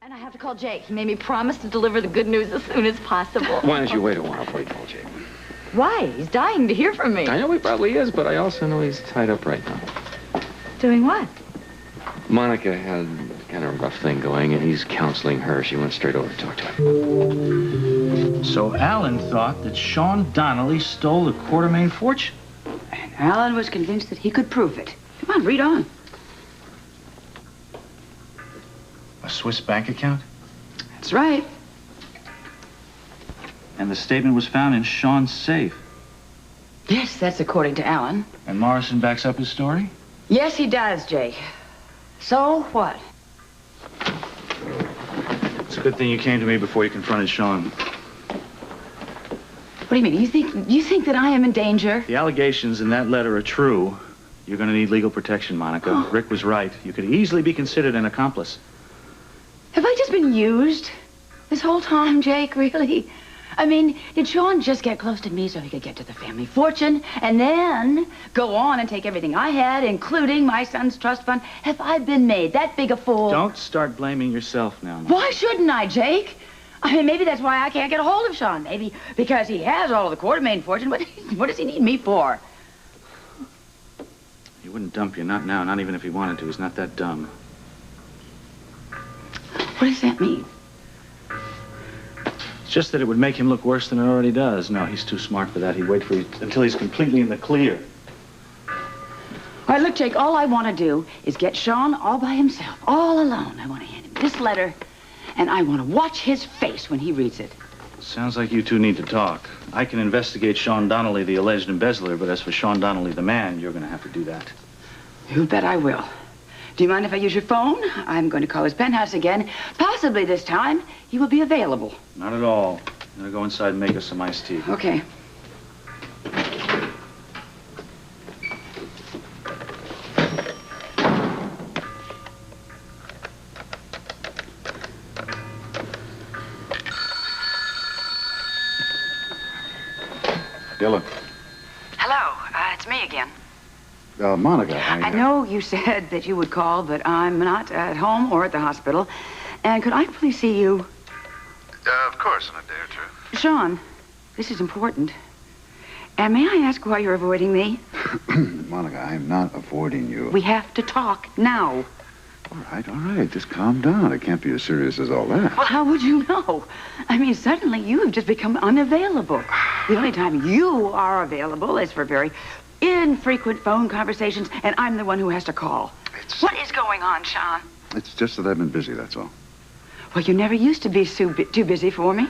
And I have to call Jake. He made me promise to deliver the good news as soon as possible. Why don't you wait a while before you call Jake? Why? He's dying to hear from me. I know he probably is, but I also know he's tied up right now. Doing what? Monica had kind of a rough thing going, and he's counseling her. She went straight over to talk to him. So Alan thought that Sean Donnelly stole the Quartermain fortune. And Alan was convinced that he could prove it. Come on, read on. A Swiss bank account? That's right. And the statement was found in Sean's safe. Yes, that's according to Alan. And Morrison backs up his story? Yes, he does, Jake. So what? It's a good thing you came to me before you confronted Sean. What do you mean? You think that I am in danger? If the allegations in that letter are true, you're going to need legal protection, Monica. Rick was right. You could easily be considered an accomplice. Have I just been used this whole time, Jake, really? I mean, did Sean just get close to me so he could get to the family fortune and then go on and take everything I had, including my son's trust fund? Have I been made that big a fool? Don't start blaming yourself now, Monica. Why shouldn't I, Jake? I mean, maybe that's why I can't get a hold of Sean. Maybe because he has all of the Quartermain fortune. What does he need me for? He wouldn't dump you, not now, not even if he wanted to. He's not that dumb. What does that mean? It's just that it would make him look worse than it already does. No, he's too smart for that. He'd wait for you until he's completely in the clear. All right, look, Jake, all I want to do is get Sean all by himself, all alone. I want to hand him this letter, and I want to watch his face when he reads it. Sounds like you two need to talk. I can investigate Sean Donnelly, the alleged embezzler, but as for Sean Donnelly, the man, you're going to have to do that. You bet I will. Do you mind if I use your phone? I'm going to call his penthouse again. Possibly this time he will be available. Not at all. I'm going to go inside and make us some iced tea. Okay. Dilla. Hello, it's me again. Monica, I know you said that you would call, but I'm not at home or at the hospital. And could I please see you? Of course, in a day or two. Sean, this is important. And may I ask why you're avoiding me? Monica, I'm not avoiding you. We have to talk now. All right. Just calm down. It can't be as serious as all that. Well, how would you know? I mean, suddenly you have just become unavailable. The only time you are available is for very infrequent phone conversations, and I'm the one who has to call. What is going on, Sean? It's just that I've been busy, that's all. Well, you never used to be too busy for me.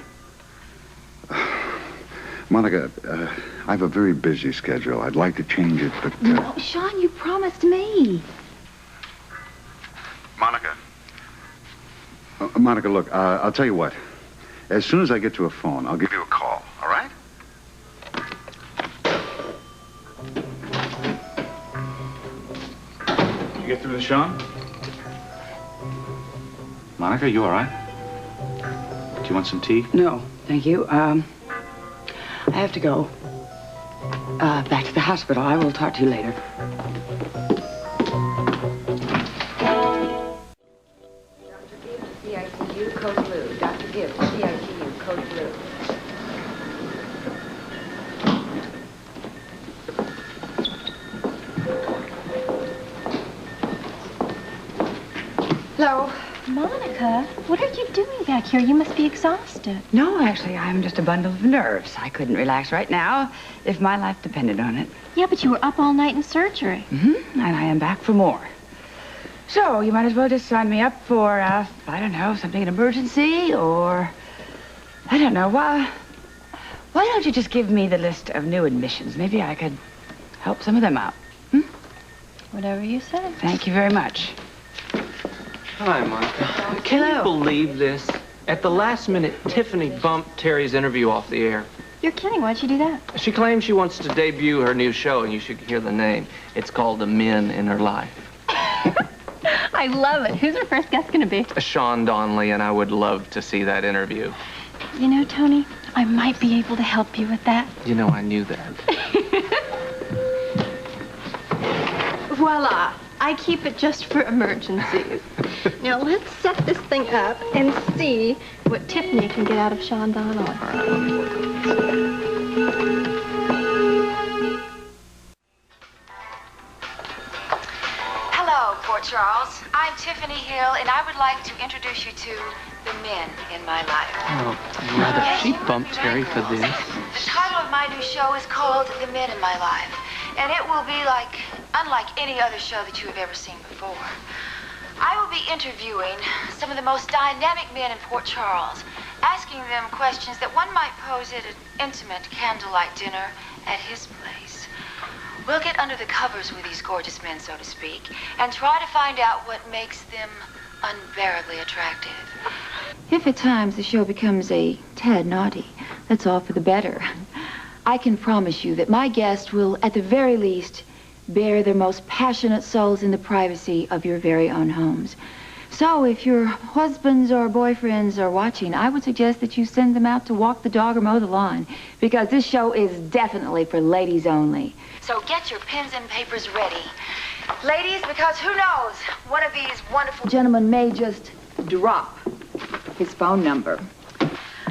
Monica, I have a very busy schedule. I'd like to change it, but... No, Sean, you promised me. Monica. Monica, look, I'll tell you what. As soon as I get to a phone, I'll give you a call, all right? You get through to Sean? Monica, you all right? Do you want some tea? No, thank you. I have to go back to the hospital. I will talk to you later. Dr. Gibbs, CICU, code blue. Dr. Gibbs, CICU, code blue. Hello. Monica, what are you doing back here? You must be exhausted. No, actually, I'm just a bundle of nerves. I couldn't relax right now if my life depended on it. Yeah, but you were up all night in surgery. Mm-hmm. And I am back for more. So, you might as well just sign me up for, I don't know, something an emergency or, I don't know, why don't you just give me the list of new admissions? Maybe I could help some of them out. Whatever you say. Thank you very much. Hi, Monica. Can Hello. you believe this? At the last minute, Tiffany bumped Terry's interview off the air. You're kidding. Why'd she do that? She claims she wants to debut her new show, and you should hear the name. It's called The Men in Her Life. I love it. Who's her first guest going to be? Sean Donnelly, and I would love to see that interview. You know, Tony, I might be able to help you with that. You know, I knew that. Voila. I keep it just for emergencies. Now, let's set this thing up and see what Tiffany can get out of Sean Donnelly. Hello, Port Charles. I'm Tiffany Hill, and I would like to introduce you to the men in my life. Oh, rather cheap bump, Terry, for this. The title of my new show is called The Men in My Life, and it will be unlike any other show that you have ever seen before. I will be interviewing some of the most dynamic men in Port Charles, asking them questions that one might pose at an intimate candlelight dinner at his place. We'll get under the covers with these gorgeous men, so to speak, and try to find out what makes them unbearably attractive. If at times the show becomes a tad naughty, that's all for the better. I can promise you that my guest will, at the very least, bear their most passionate souls in the privacy of your very own homes. So if your husbands or boyfriends are watching, I would suggest that you send them out to walk the dog or mow the lawn, because this show is definitely for ladies only. So get your pens and papers ready. Ladies, because who knows, one of these wonderful Gentleman may just drop his phone number.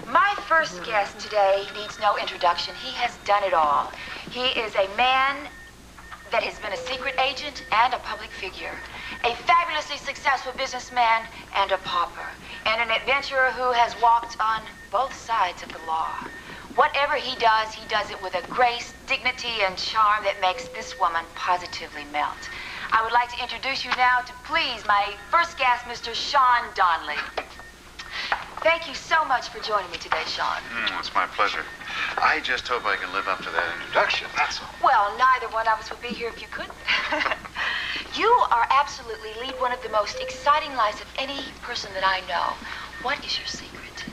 My first guest today needs no introduction. He has done it all. He is a man that has been a secret agent and a public figure, a fabulously successful businessman and a pauper, and an adventurer who has walked on both sides of the law. Whatever he does it with a grace, dignity, and charm that makes this woman positively melt. I would like to introduce you now to please my first guest, Mr. Sean Donnelly. Thank you so much for joining me today, Sean. It's my pleasure. I just hope I can live up to that introduction, that's all. Well, neither one of us would be here if you couldn't. You are absolutely lead one of the most exciting lives of any person that I know. What is your secret?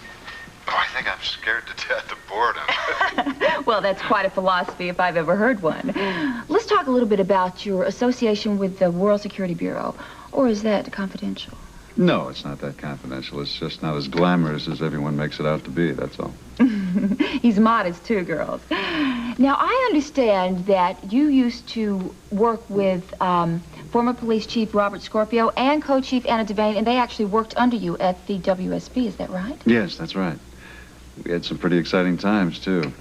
Oh, I think I'm scared to death of boredom. Well, that's quite a philosophy if I've ever heard one. Let's talk a little bit about your association with the World Security Bureau. Or is that confidential? No, it's not that confidential. It's just not as glamorous as everyone makes it out to be, that's all. He's modest, too, girls. Now, I understand that you used to work with former police chief Robert Scorpio and co-chief Anna Devane, and they actually worked under you at the WSB, is that right? Yes, that's right. We had some pretty exciting times, too.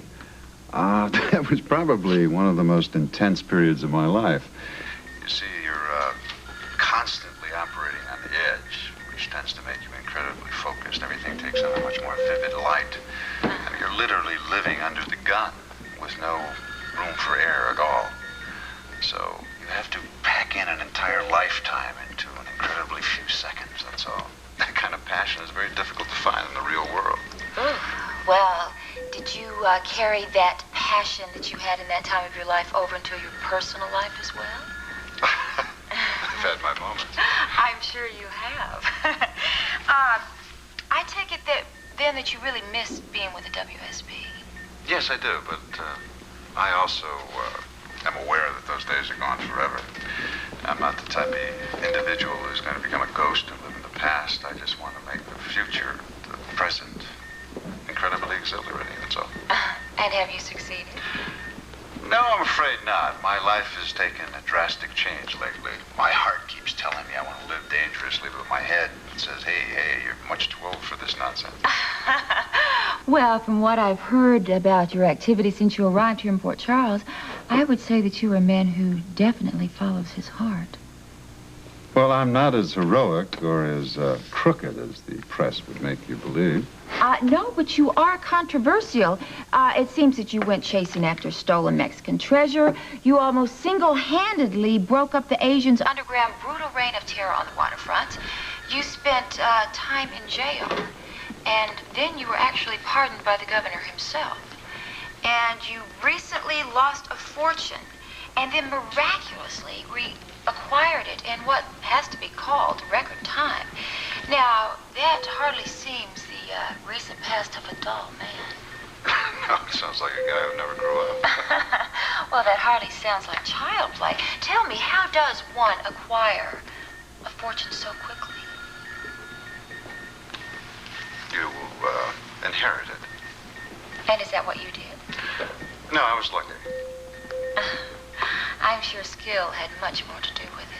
That was probably one of the most intense periods of my life. You see, you're constantly operating on the edge, which tends to make you incredibly focused. Everything takes on a much more vivid light. I mean, you're literally living under the gun with no room for error at all. So you have to pack in an entire lifetime into an incredibly few seconds, that's all. That kind of passion is very difficult to find in the real world. Well, did you carry that passion that you had in that time of your life over into your personal life as well? I've had my moments. I'm sure you have. I take it that you really miss being with the WSB. Yes, I do, but I also am aware that those days are gone forever. I'm not the type of individual who's going to become a ghost and live in the past. I just want to make the future, the present, incredibly exhilarating, that's all. And have you succeeded? No, I'm afraid not. My life has taken a drastic change lately. My heart keeps telling me I want to live dangerously, but my head says, hey, you're much too old for this nonsense. Well, from what I've heard about your activity since you arrived here in Port Charles, I would say that you're a man who definitely follows his heart. Well, I'm not as heroic or as crooked as the press would make you believe. No, but you are controversial. It seems that you went chasing after stolen Mexican treasure. You almost single-handedly broke up the Asians' Underground brutal reign of terror on the waterfront. You spent time in jail, and then you were actually pardoned by the governor himself. And you recently lost a fortune, and then miraculously acquired it in what has to be called record time. Now, that hardly seems the recent past of a dull man. No, it sounds like a guy who never grew up. Well, that hardly sounds like child play. Tell me, how does one acquire a fortune so quickly? You inherit it. And is that what you did? No, I was lucky. I'm sure skill had much more to do with it.